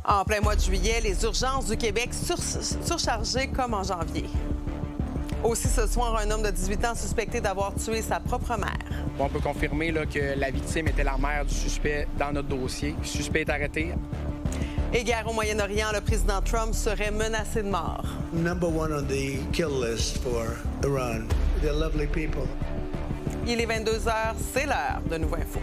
En plein mois de juillet, les urgences du Québec surchargées comme en janvier. Aussi ce soir, un homme de 18 ans suspecté d'avoir tué sa propre mère. On peut confirmer là, que la victime était la mère du suspect dans notre dossier. Le suspect est arrêté. Et guerre au Moyen-Orient, le président Trump serait menacé de mort. Number one on the kill list for Iran. They're lovely people. Il est 22 h, c'est l'heure de Nouveau Info.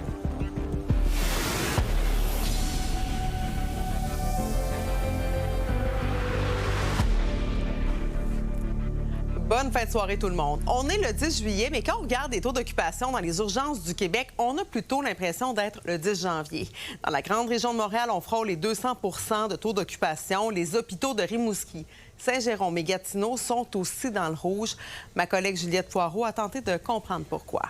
Bonne fin de soirée tout le monde. On est le 10 juillet, mais quand on regarde les taux d'occupation dans les urgences du Québec, on a plutôt l'impression d'être le 10 janvier. Dans la grande région de Montréal, on frôle les 200 % de taux d'occupation. Les hôpitaux de Rimouski, Saint-Jérôme et Gatineau sont aussi dans le rouge. Ma collègue Juliette Poirot a tenté de comprendre pourquoi.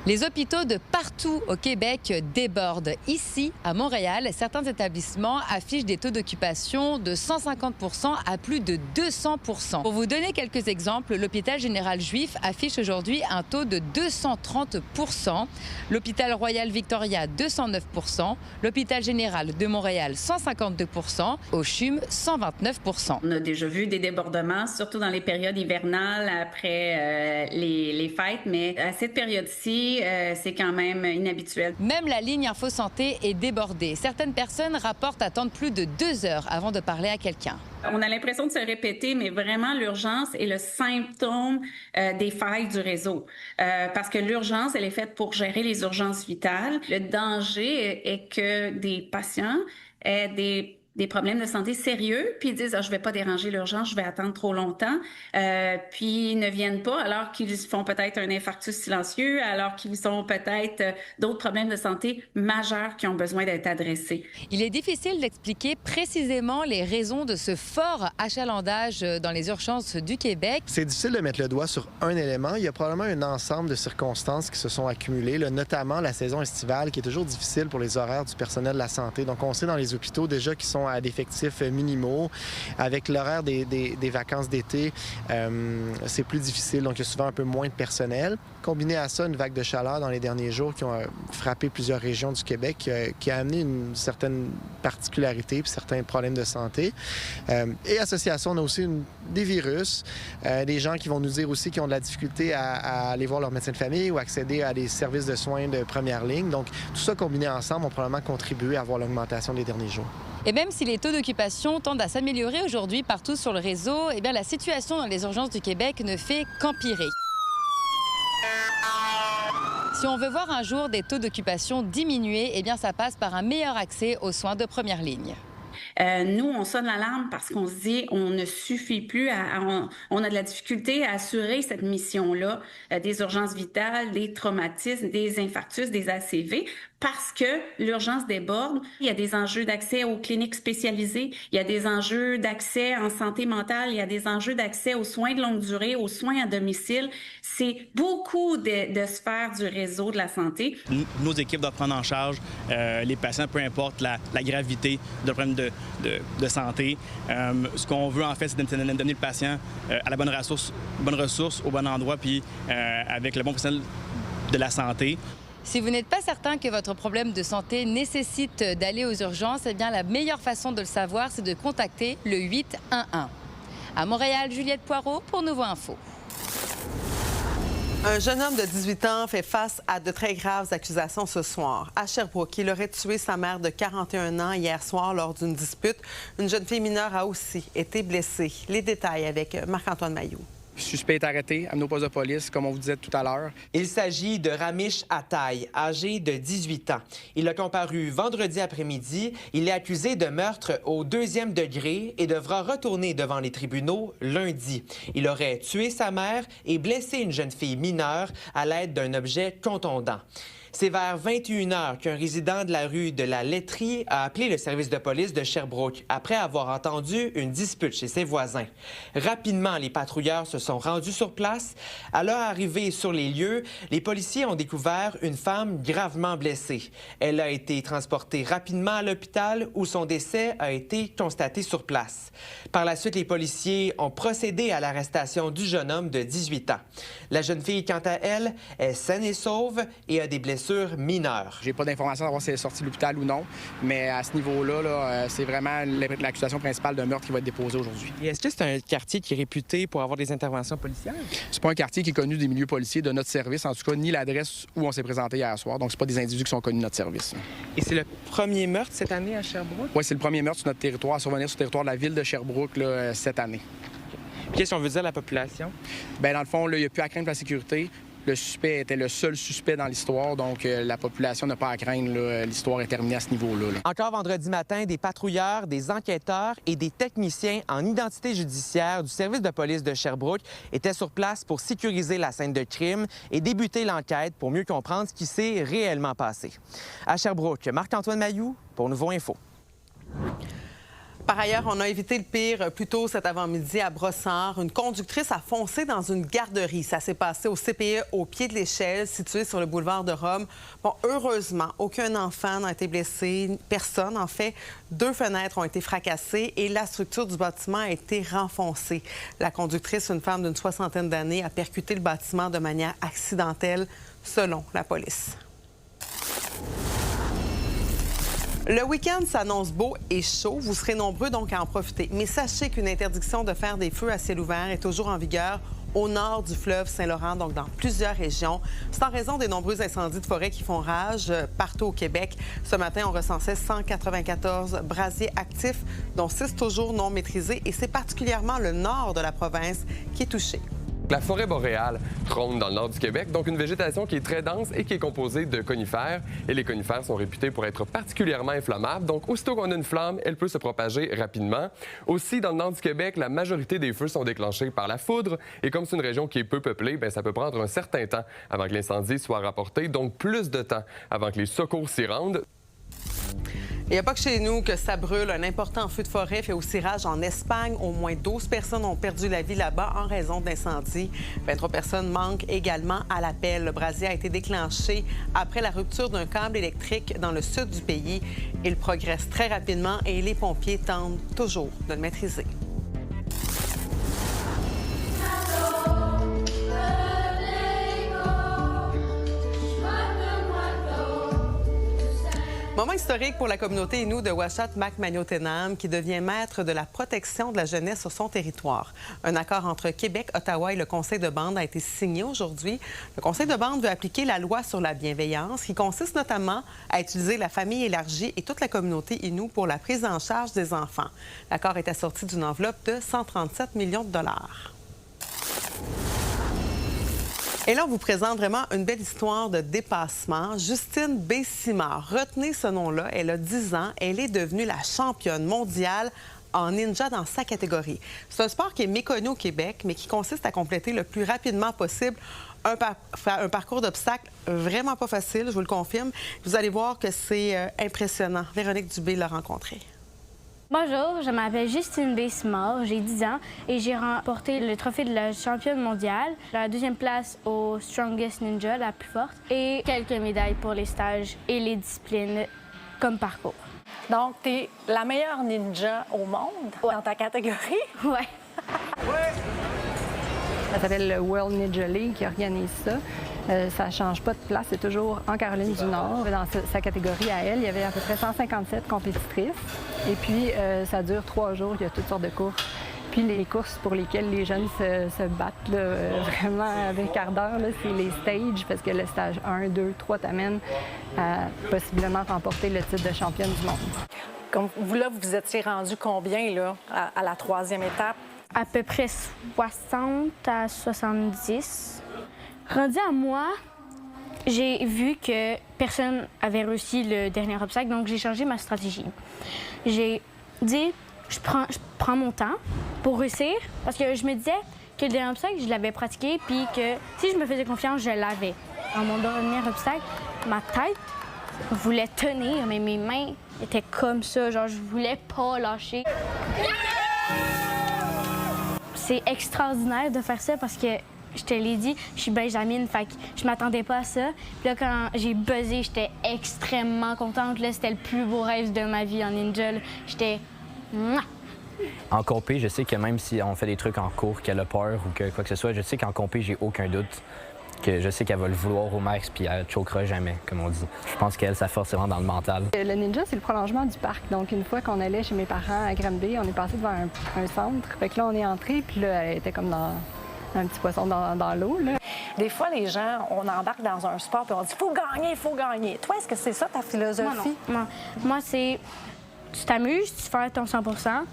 Les hôpitaux de partout au Québec débordent. Ici, à Montréal, certains établissements affichent des taux d'occupation de 150 % à plus de 200 %. Pour vous donner quelques exemples, l'hôpital général juif affiche aujourd'hui un taux de 230 %, l'hôpital Royal Victoria 209 %, l'hôpital général de Montréal 152 %, au CHUM 129 %. On a déjà vu des débordements, surtout dans les périodes hivernales après les fêtes, mais à cette période-ci, c'est quand même inhabituel. Même la ligne Info Santé est débordée. Certaines personnes rapportent attendre plus de 2 heures avant de parler à quelqu'un. On a l'impression de se répéter, mais vraiment, l'urgence est le symptôme des failles du réseau. Parce que l'urgence, elle est faite pour gérer les urgences vitales. Le danger est que des patients aient des problèmes de santé sérieux, puis ils disent « je vais pas déranger l'urgence, je vais attendre trop longtemps », puis ils ne viennent pas alors qu'ils font peut-être un infarctus silencieux, alors qu'ils ont peut-être d'autres problèmes de santé majeurs qui ont besoin d'être adressés. Il est difficile d'expliquer précisément les raisons de ce fort achalandage dans les urgences du Québec. C'est difficile de mettre le doigt sur un élément. Il y a probablement un ensemble de circonstances qui se sont accumulées, là, notamment la saison estivale qui est toujours difficile pour les horaires du personnel de la santé. Donc on sait dans les hôpitaux déjà qui sont à d'effectifs minimaux. Avec l'horaire des vacances d'été, c'est plus difficile, donc il y a souvent un peu moins de personnel. Combiné à ça, une vague de chaleur dans les derniers jours qui ont frappé plusieurs régions du Québec, qui a amené une certaine particularité puis certains problèmes de santé. Et associé à ça, on a aussi des virus, des gens qui vont nous dire aussi qu'ils ont de la difficulté à aller voir leur médecin de famille ou accéder à des services de soins de première ligne. Donc, tout ça combiné ensemble ont probablement contribué à voir l'augmentation des derniers jours. Et même si les taux d'occupation tendent à s'améliorer aujourd'hui partout sur le réseau, eh bien, la situation dans les urgences du Québec ne fait qu'empirer. Si on veut voir un jour des taux d'occupation diminuer, eh bien, ça passe par un meilleur accès aux soins de première ligne. Nous, on sonne l'alarme parce qu'on se dit on ne suffit plus, on a de la difficulté à assurer cette mission-là des urgences vitales, des traumatismes, des infarctus, des ACV, parce que l'urgence déborde. Il y a des enjeux d'accès aux cliniques spécialisées, il y a des enjeux d'accès en santé mentale, il y a des enjeux d'accès aux soins de longue durée, aux soins à domicile. C'est beaucoup de sphères du réseau de la santé. Nos équipes doivent prendre en charge les patients, peu importe la gravité de problème de santé. Ce qu'on veut, en fait, c'est d'amener le patient à la bonne ressource, au bon endroit, puis avec le bon personnel de la santé. Si vous n'êtes pas certain que votre problème de santé nécessite d'aller aux urgences, eh bien, la meilleure façon de le savoir, c'est de contacter le 811. À Montréal, Juliette Poirot pour Nouveau Info. Un jeune homme de 18 ans fait face à de très graves accusations ce soir. À Sherbrooke, il aurait tué sa mère de 41 ans hier soir lors d'une dispute. Une jeune fille mineure a aussi été blessée. Les détails avec Marc-Antoine Mailloux. Le suspect est arrêté, amené au poste de police, comme on vous disait tout à l'heure. Il s'agit de Ramesh Ataï, âgé de 18 ans. Il a comparu vendredi après-midi. Il est accusé de meurtre au 2e degré et devra retourner devant les tribunaux lundi. Il aurait tué sa mère et blessé une jeune fille mineure à l'aide d'un objet contondant. C'est vers 21 h qu'un résident de la rue de la Laiterie a appelé le service de police de Sherbrooke après avoir entendu une dispute chez ses voisins. Rapidement, les patrouilleurs se sont rendus sur place. À leur arrivée sur les lieux, les policiers ont découvert une femme gravement blessée. Elle a été transportée rapidement à l'hôpital où son décès a été constaté sur place. Par la suite, les policiers ont procédé à l'arrestation du jeune homme de 18 ans. La jeune fille, quant à elle, est saine et sauve et a des blessures sûr mineur. J'ai pas d'informations à savoir si elle est sortie de l'hôpital ou non, mais à ce niveau-là, là, c'est vraiment l'accusation principale d'un meurtre qui va être déposée aujourd'hui. Et est-ce que c'est un quartier qui est réputé pour avoir des interventions policières? C'est pas un quartier qui est connu des milieux policiers de notre service, en tout cas, ni l'adresse où on s'est présenté hier soir. Donc, c'est pas des individus qui sont connus de notre service. Et c'est le premier meurtre cette année à Sherbrooke? Oui, c'est le premier meurtre sur notre territoire, à survenir sur le territoire de la ville de Sherbrooke là, cette année. Qu'est-ce qu'on veut dire à la population? Bien, dans le fond, il n'y a plus à craindre la sécurité. Le suspect était le seul suspect dans l'histoire, donc la population n'a pas à craindre. L'histoire est terminée à ce niveau-là. Là. Encore vendredi matin, des patrouilleurs, des enquêteurs et des techniciens en identité judiciaire du service de police de Sherbrooke étaient sur place pour sécuriser la scène de crime et débuter l'enquête pour mieux comprendre ce qui s'est réellement passé. À Sherbrooke, Marc-Antoine Mailloux pour Nouveau Info. Par ailleurs, on a évité le pire plus tôt cet avant-midi à Brossard. Une conductrice a foncé dans une garderie. Ça s'est passé au CPE au pied de l'échelle, situé sur le boulevard de Rome. Bon, heureusement, aucun enfant n'a été blessé, personne en fait. 2 fenêtres ont été fracassées et la structure du bâtiment a été renfoncée. La conductrice, une femme d'une 60aine d'années, a percuté le bâtiment de manière accidentelle, selon la police. Le week-end s'annonce beau et chaud. Vous serez nombreux donc à en profiter. Mais sachez qu'une interdiction de faire des feux à ciel ouvert est toujours en vigueur au nord du fleuve Saint-Laurent, donc dans plusieurs régions. C'est en raison des nombreux incendies de forêt qui font rage partout au Québec. Ce matin, on recensait 194 brasiers actifs, dont 6 toujours non maîtrisés. Et c'est particulièrement le nord de la province qui est touché. La forêt boréale trône dans le nord du Québec, donc une végétation qui est très dense et qui est composée de conifères. Et les conifères sont réputés pour être particulièrement inflammables. Donc, aussitôt qu'on a une flamme, elle peut se propager rapidement. Aussi, dans le nord du Québec, la majorité des feux sont déclenchés par la foudre. Et comme c'est une région qui est peu peuplée, bien, ça peut prendre un certain temps avant que l'incendie soit rapporté, donc plus de temps avant que les secours s'y rendent. Il n'y a pas que chez nous que ça brûle. Un important feu de forêt fait aussi rage en Espagne. Au moins 12 personnes ont perdu la vie là-bas en raison d'incendies. 23 personnes manquent également à l'appel. Le brasier a été déclenché après la rupture d'un câble électrique dans le sud du pays. Il progresse très rapidement et les pompiers tentent toujours de le maîtriser. Moment historique pour la communauté Innu de Ouashat-Macmagnotenam qui devient maître de la protection de la jeunesse sur son territoire. Un accord entre Québec, Ottawa et le Conseil de bande a été signé aujourd'hui. Le Conseil de bande veut appliquer la loi sur la bienveillance qui consiste notamment à utiliser la famille élargie et toute la communauté Innu pour la prise en charge des enfants. L'accord est assorti d'une enveloppe de 137 millions de dollars. Et là, on vous présente vraiment une belle histoire de dépassement. Justine B. Simard, retenez ce nom-là, elle a 10 ans, elle est devenue la championne mondiale en ninja dans sa catégorie. C'est un sport qui est méconnu au Québec, mais qui consiste à compléter le plus rapidement possible un parcours d'obstacles vraiment pas facile, je vous le confirme. Vous allez voir que c'est impressionnant. Véronique Dubé l'a rencontrée. Bonjour, je m'appelle Justine B. Simard, j'ai 10 ans et j'ai remporté le trophée de la championne mondiale, la 2e place au Strongest Ninja, la plus forte, et quelques médailles pour les stages et les disciplines comme parcours. Donc, tu es la meilleure ninja au monde dans ta catégorie? Ouais. Ça s'appelle le World Ninja League qui organise ça. Ça ne change pas de place, c'est toujours en Caroline du Nord. Dans sa catégorie à elle, il y avait à peu près 157 compétitrices. Et puis, ça dure 3 jours, il y a toutes sortes de courses. Puis les courses pour lesquelles les jeunes se battent là, vraiment avec ardeur, c'est les stages, parce que le stage 1, 2, 3 t'amène à possiblement remporter le titre de championne du monde. Comme vous, là, vous étiez rendu combien là, à la 3e étape? À peu près 60 à 70. Rendu à moi, j'ai vu que personne avait réussi le dernier obstacle, donc j'ai changé ma stratégie. J'ai dit, je prends mon temps pour réussir, parce que je me disais que le dernier obstacle, je l'avais pratiqué, puis que si je me faisais confiance, je l'avais. Dans mon dernier obstacle, ma tête voulait tenir, mais mes mains étaient comme ça, genre je voulais pas lâcher. C'est extraordinaire de faire ça parce que, je te l'ai dit, je suis benjamine, fait que je m'attendais pas à ça. Puis là, quand j'ai buzzé, j'étais extrêmement contente. Là, c'était le plus beau rêve de ma vie en ninja. J'étais... En compé, je sais que même si on fait des trucs en cours, qu'elle a peur ou que quoi que ce soit, je sais qu'en compé, j'ai aucun doute que je sais qu'elle va le vouloir au max puis elle choquera jamais, comme on dit. Je pense qu'elle, sa force, c'est vraiment dans le mental. Le Ninja, c'est le prolongement du parc. Donc, une fois qu'on allait chez mes parents à Granby, on est passé devant un centre. Fait que là, on est entré, puis là, elle était comme dans un petit poisson dans l'eau, là. Des fois, les gens, on embarque dans un sport et on dit « faut gagner, il faut gagner ». Toi, est-ce que c'est ça ta philosophie? Non. Moi, c'est tu t'amuses, tu fais ton 100 %,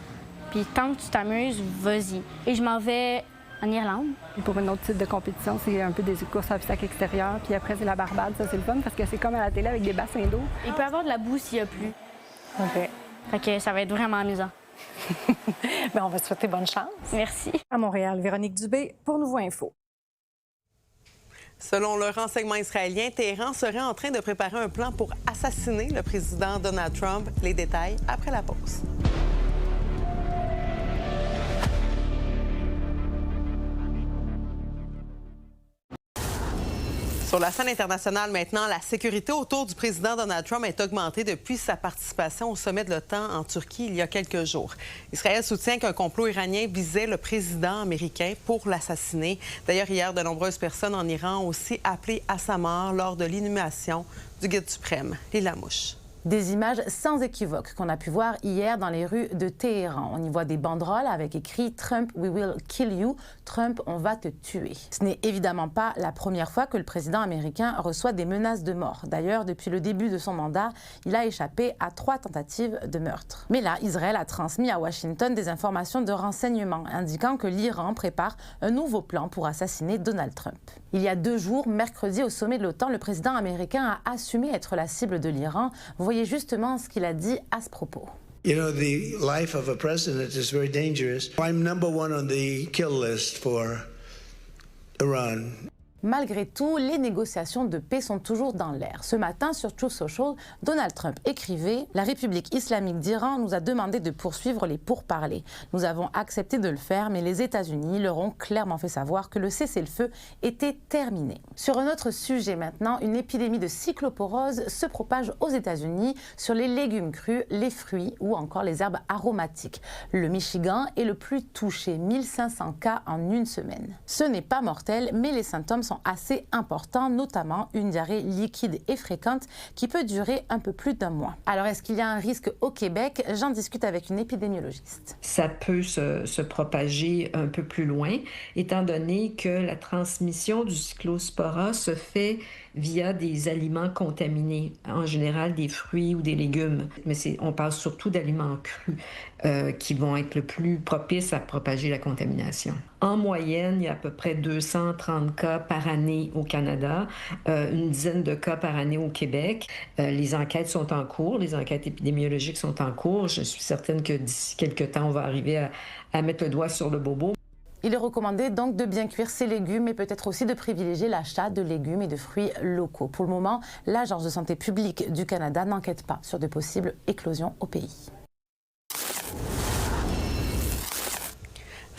puis tant que tu t'amuses, vas-y. Et je m'en vais en Irlande. Pour un autre type de compétition, c'est un peu des courses à obstacles extérieurs, puis après, c'est la Barbade. Ça, c'est le fun parce que c'est comme à la télé avec des bassins d'eau. Il peut y avoir de la boue s'il n'y a plus. OK. Fait que ça va être vraiment amusant. Bien, on va te souhaiter bonne chance. Merci. À Montréal, Véronique Dubé pour Nouveau Info. Selon le renseignement israélien, Téhéran serait en train de préparer un plan pour assassiner le président Donald Trump. Les détails après la pause. Sur la scène internationale maintenant, la sécurité autour du président Donald Trump est augmentée depuis sa participation au sommet de l'OTAN en Turquie il y a quelques jours. Israël soutient qu'un complot iranien visait le président américain pour l'assassiner. D'ailleurs, hier, de nombreuses personnes en Iran ont aussi appelé à sa mort lors de l'inhumation du guide suprême, Lila Mouche. Des images sans équivoque qu'on a pu voir hier dans les rues de Téhéran. On y voit des banderoles avec écrit « Trump, we will kill you »,« Trump, on va te tuer ». Ce n'est évidemment pas la première fois que le président américain reçoit des menaces de mort. D'ailleurs, depuis le début de son mandat, il a échappé à 3 tentatives de meurtre. Mais là, Israël a transmis à Washington des informations de renseignement indiquant que l'Iran prépare un nouveau plan pour assassiner Donald Trump. Il y a 2 jours, mercredi, au sommet de l'OTAN, le président américain a assumé être la cible de l'Iran. Voyez justement ce qu'il a dit à ce propos. You know, the life of a president is very dangerous. I'm number 1 on the kill list for Iran. Malgré tout, les négociations de paix sont toujours dans l'air. Ce matin, sur Truth Social, Donald Trump écrivait « La République islamique d'Iran nous a demandé de poursuivre les pourparlers. Nous avons accepté de le faire, mais les États-Unis leur ont clairement fait savoir que le cessez-le-feu était terminé. » Sur un autre sujet maintenant, une épidémie de cycloporose se propage aux États-Unis sur les légumes crus, les fruits ou encore les herbes aromatiques. Le Michigan est le plus touché, 1500 cas en une semaine. Ce n'est pas mortel, mais les symptômes sont assez importants, notamment une diarrhée liquide et fréquente qui peut durer un peu plus d'1 mois. Alors, est-ce qu'il y a un risque au Québec? J'en discute avec une épidémiologiste. Ça peut se propager un peu plus loin, étant donné que la transmission du cyclospora se fait via des aliments contaminés, en général des fruits ou des légumes. Mais on parle surtout d'aliments crus qui vont être le plus propices à propager la contamination. En moyenne, il y a à peu près 230 cas par année au Canada, une dizaine de cas par année au Québec. Les enquêtes sont en cours, les enquêtes épidémiologiques sont en cours. Je suis certaine que d'ici quelques temps, on va arriver à mettre le doigt sur le bobo. Il est recommandé donc de bien cuire ces légumes et peut-être aussi de privilégier l'achat de légumes et de fruits locaux. Pour le moment, l'Agence de santé publique du Canada n'enquête pas sur de possibles éclosions au pays.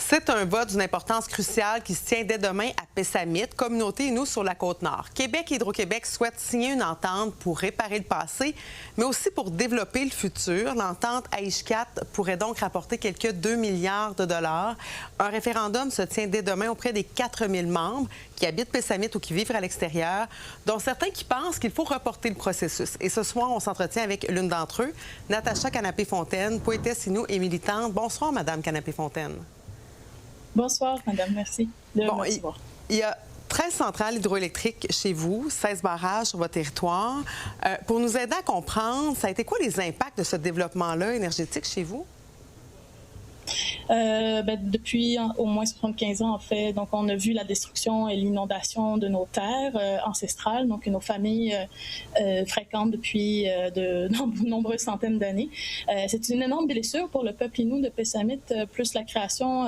C'est un vote d'une importance cruciale qui se tient dès demain à Pessamit, communauté Innu sur la Côte-Nord. Québec et Hydro-Québec souhaitent signer une entente pour réparer le passé, mais aussi pour développer le futur. L'entente AISH-4 pourrait donc rapporter quelques 2 milliards de dollars. Un référendum se tient dès demain auprès des 4000 membres qui habitent Pessamit ou qui vivent à l'extérieur, dont certains qui pensent qu'il faut reporter le processus. Et ce soir, on s'entretient avec l'une d'entre eux, Natacha Canapé-Fontaine, poétesse Innu et militante. Bonsoir, Madame Canapé-Fontaine. Bonsoir, madame, merci de me recevoir. Il y a 13 centrales hydroélectriques chez vous, 16 barrages sur votre territoire. Pour nous aider à comprendre, ça a été quoi les impacts de ce développement-là énergétique chez vous? Depuis au moins 75 ans, en fait, donc on a vu la destruction et l'inondation de nos terres ancestrales, donc nos familles fréquentes depuis de nombreuses centaines d'années. C'est une énorme blessure pour le peuple Innu de Pessamit, plus la création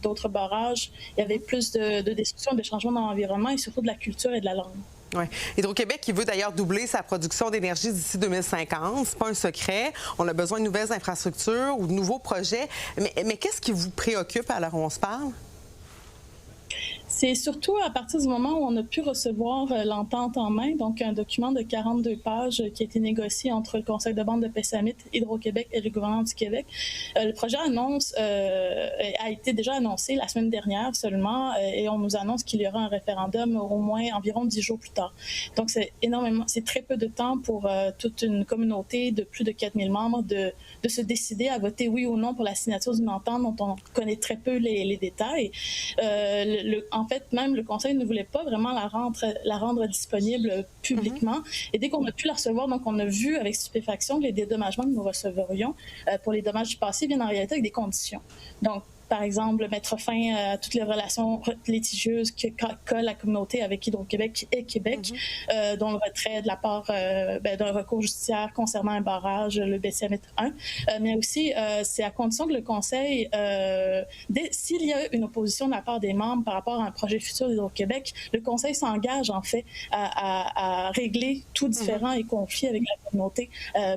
d'autres barrages. Il y avait plus de destruction, de changements dans l'environnement et surtout de la culture et de la langue. Oui. Hydro-Québec qui veut d'ailleurs doubler sa production d'énergie d'ici 2050. C'est pas un secret. On a besoin de nouvelles infrastructures ou de nouveaux projets. Mais qu'est-ce qui vous préoccupe à l'heure où on se parle? C'est surtout à partir du moment où on a pu recevoir l'entente en main, donc un document de 42 pages qui a été négocié entre le Conseil de vente de Pessamit, Hydro-Québec et le gouvernement du Québec. Le projet a été déjà annoncé la semaine dernière seulement et on nous annonce qu'il y aura un référendum au moins environ 10 jours plus tard. Donc c'est très peu de temps pour toute une communauté de plus de 4000 membres de se décider à voter oui ou non pour la signature d'une entente dont on connaît très peu les détails. En fait, même le Conseil ne voulait pas vraiment la rendre disponible publiquement. Et dès qu'on a pu la recevoir, donc on a vu avec stupéfaction que les dédommagements que nous recevrions pour les dommages du passé viennent en réalité avec des conditions. Donc, par exemple, mettre fin à toutes les relations litigieuses que colle la communauté avec Hydro-Québec et Québec, dont le retrait de la part d'un recours judiciaire concernant un barrage, le Pessamit 1. Mais aussi, c'est à condition que le Conseil, s'il y a une opposition de la part des membres par rapport à un projet futur d'Hydro-Québec, le Conseil s'engage en fait à régler tout différend et conflit avec la communauté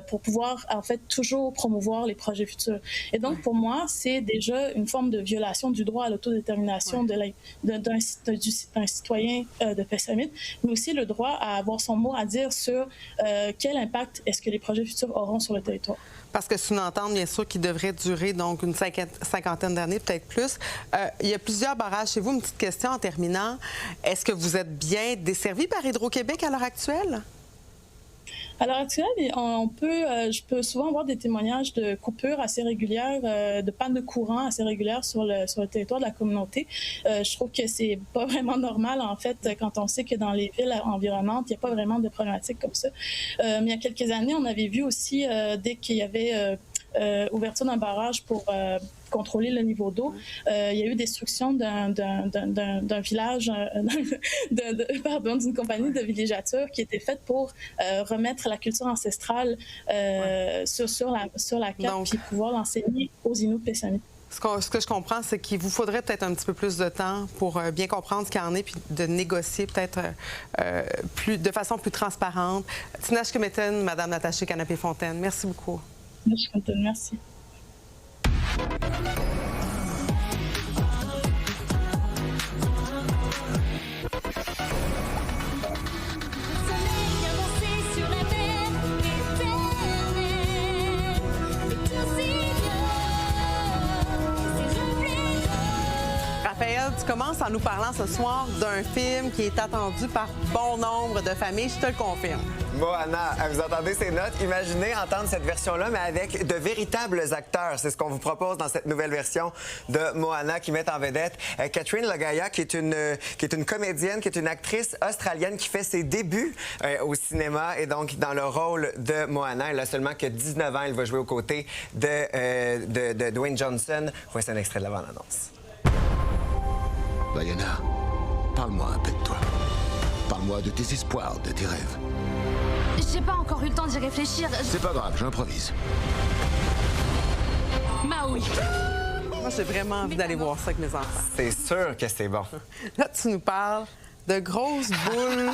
pour pouvoir en fait toujours promouvoir les projets futurs. Et donc, pour moi, c'est déjà une forme de violation du droit à l'autodétermination d'un citoyen de Pessamit, mais aussi le droit à avoir son mot à dire sur quel impact est-ce que les projets futurs auront sur le territoire. Parce que c'est une entente, bien sûr, qui devrait durer donc une cinquantaine d'années, peut-être plus. Il y a plusieurs barrages chez vous. Une petite question en terminant. Est-ce que vous êtes bien desservi par Hydro-Québec à l'heure actuelle? À l'heure actuelle, je peux souvent avoir des témoignages de coupures assez régulières, de panne de courant assez régulières sur le territoire de la communauté. Je trouve que c'est pas vraiment normal, en fait, quand on sait que dans les villes environnantes, il n'y a pas vraiment de problématiques comme ça. Mais il y a quelques années, on avait vu aussi, dès qu'il y avait ouverture d'un barrage pour contrôler le niveau d'eau. Il y a eu destruction d'un village, d'une compagnie de villégiature qui était faite pour remettre la culture ancestrale sur la carte puis pouvoir l'enseigner aux Inuits Pessamit. Ce que je comprends, c'est qu'il vous faudrait peut-être un petit peu plus de temps pour bien comprendre ce qu'il y en est puis de négocier peut-être de façon plus transparente. Tinashe Kemeten, Mme Natasha Canapé-Fontaine, merci beaucoup. Merci. Raphaël, tu commences en nous parlant ce soir d'un film qui est attendu par bon nombre de familles, je te le confirme. Moana, vous entendez ces notes? Imaginez entendre cette version-là, mais avec de véritables acteurs. C'est ce qu'on vous propose dans cette nouvelle version de Moana qui met en vedette Catherine Lagaya, qui est une comédienne, qui est une actrice australienne qui fait ses débuts au cinéma et donc dans le rôle de Moana. Elle a seulement que 19 ans. Elle va jouer aux côtés de Dwayne Johnson. Voici un extrait de la bande-annonce. Diana, parle-moi un peu de toi. Parle-moi de tes espoirs, de tes rêves. J'ai pas encore eu le temps d'y réfléchir. C'est pas grave, j'improvise. Maui. Moi, j'ai vraiment envie d'aller voir ça avec mes enfants. C'est sûr que c'est bon. Là, tu nous parles de grosses boules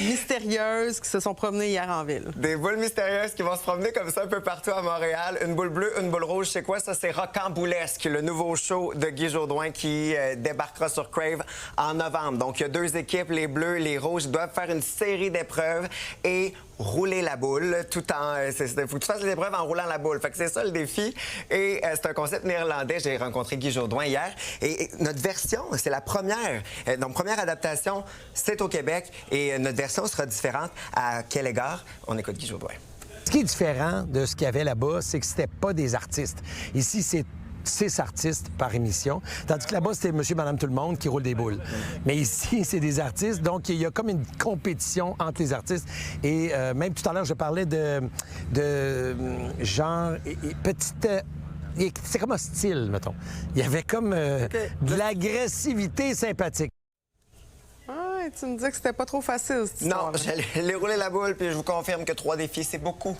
mystérieuses qui se sont promenées hier en ville. Des boules mystérieuses qui vont se promener comme ça un peu partout à Montréal. Une boule bleue, une boule rouge, c'est quoi ça? C'est Rocamboulesque, le nouveau show de Guy Jourdouin qui débarquera sur Crave en novembre. Donc, il y a deux équipes, les bleus, les rouges, doivent faire une série d'épreuves et rouler la boule tout en... Il faut que tu fasses les épreuves en roulant la boule. Fait que c'est ça le défi. Et c'est un concept néerlandais. J'ai rencontré Guy Jourdouin hier. Et notre version, c'est la première. Donc, première adaptation, c'est au Québec. Et notre version sera différente. À quel égard? On écoute Guy Jourdouin. Ce qui est différent de ce qu'il y avait là-bas, c'est que c'était pas des artistes. Ici, c'est 6 artistes par émission. Tandis que là-bas, c'était monsieur, madame, tout le monde qui roule des boules. Mais ici, c'est des artistes. Donc, il y a comme une compétition entre les artistes. Et même tout à l'heure, je parlais de genre, petite... c'est comme un style, mettons. Il y avait comme de l'agressivité sympathique. Ah, tu me disais que c'était pas trop facile, cette histoire. Non, j'allais rouler la boule, puis je vous confirme que 3 défis, c'est beaucoup.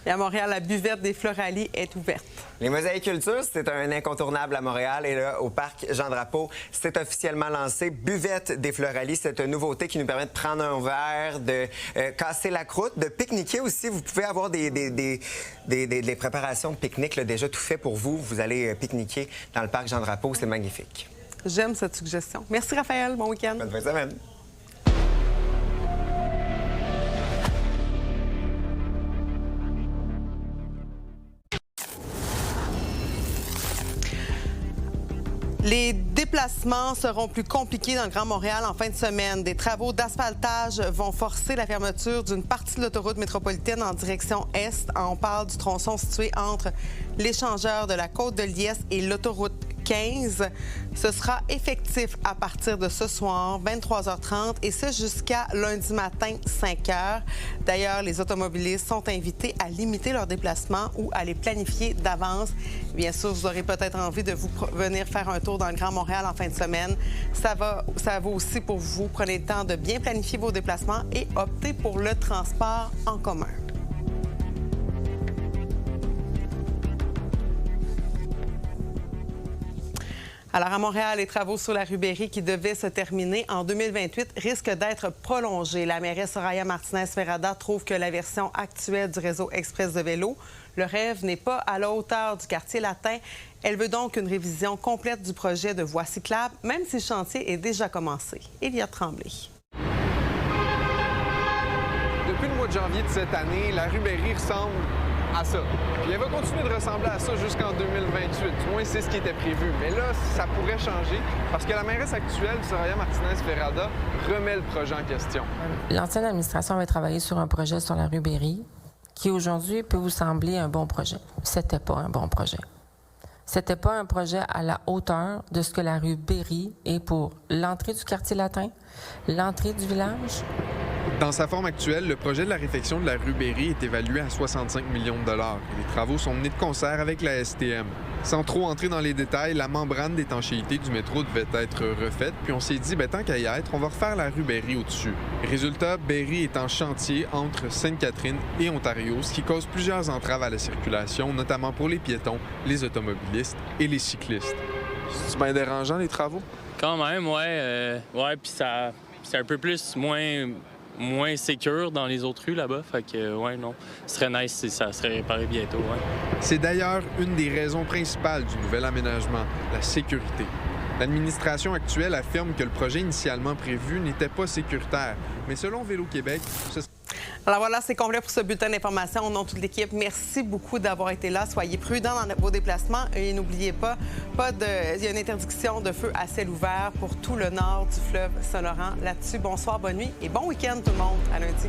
Et à Montréal, la buvette des Floralies est ouverte. Les mosaïcultures, c'est un incontournable à Montréal. Et là, au parc Jean-Drapeau, c'est officiellement lancé. Buvette des Floralies, c'est une nouveauté qui nous permet de prendre un verre, de casser la croûte, de pique-niquer aussi. Vous pouvez avoir des préparations de pique-nique déjà tout fait pour vous. Vous allez pique-niquer dans le parc Jean-Drapeau, c'est magnifique. J'aime cette suggestion. Merci, Raphaël. Bon week-end. Bonne fin de semaine. Les déplacements seront plus compliqués dans le Grand Montréal en fin de semaine. Des travaux d'asphaltage vont forcer la fermeture d'une partie de l'autoroute métropolitaine en direction est. On parle du tronçon situé entre l'échangeur de la Côte-de-Liesse et l'autoroute 15. Ce sera effectif à partir de ce soir, 23h30, et ce jusqu'à lundi matin, 5h. D'ailleurs, les automobilistes sont invités à limiter leurs déplacements ou à les planifier d'avance. Bien sûr, vous aurez peut-être envie de venir faire un tour dans le Grand Montréal en fin de semaine. Ça vaut aussi pour vous. Prenez le temps de bien planifier vos déplacements et optez pour le transport en commun. Alors, à Montréal, les travaux sur la rue Berry qui devaient se terminer en 2028 risquent d'être prolongés. La mairesse Soraya Martinez-Ferrada trouve que la version actuelle du réseau express de vélo, le rêve, n'est pas à la hauteur du quartier latin. Elle veut donc une révision complète du projet de voie cyclable, même si le chantier est déjà commencé. Éliott Tremblay. Depuis le mois de janvier de cette année, la rue Berry ressemble à ça. Puis elle va continuer de ressembler à ça jusqu'en 2028. Du moins, c'est ce qui était prévu. Mais là, ça pourrait changer parce que la mairesse actuelle, Soraya Martinez-Ferrada, remet le projet en question. L'ancienne administration avait travaillé sur un projet sur la rue Berry qui, aujourd'hui, peut vous sembler un bon projet. C'était pas un bon projet. C'était pas un projet à la hauteur de ce que la rue Berry est pour l'entrée du quartier latin, l'entrée du village. Dans sa forme actuelle, le projet de la réfection de la rue Berry est évalué à 65 millions de dollars. Les travaux sont menés de concert avec la STM. Sans trop entrer dans les détails, la membrane d'étanchéité du métro devait être refaite, puis on s'est dit, tant qu'à y être, on va refaire la rue Berry au-dessus. Résultat, Berry est en chantier entre Sainte-Catherine et Ontario, ce qui cause plusieurs entraves à la circulation, notamment pour les piétons, les automobilistes et les cyclistes. C'est bien dérangeant, les travaux? Quand même, ouais. Puis c'est un peu plus moins sécure dans les autres rues là-bas. Fait que, ouais, non. Ce serait nice si ça serait réparé bientôt, ouais. C'est d'ailleurs une des raisons principales du nouvel aménagement, la sécurité. L'administration actuelle affirme que le projet initialement prévu n'était pas sécuritaire. Mais selon Vélo Québec, Alors voilà, c'est complet pour ce bulletin d'information. Au nom de toute l'équipe, merci beaucoup d'avoir été là. Soyez prudents dans vos déplacements et n'oubliez pas, il y a une interdiction de feu à ciel ouvert pour tout le nord du fleuve Saint-Laurent. Là-dessus, bonsoir, bonne nuit et bon week-end tout le monde. À lundi.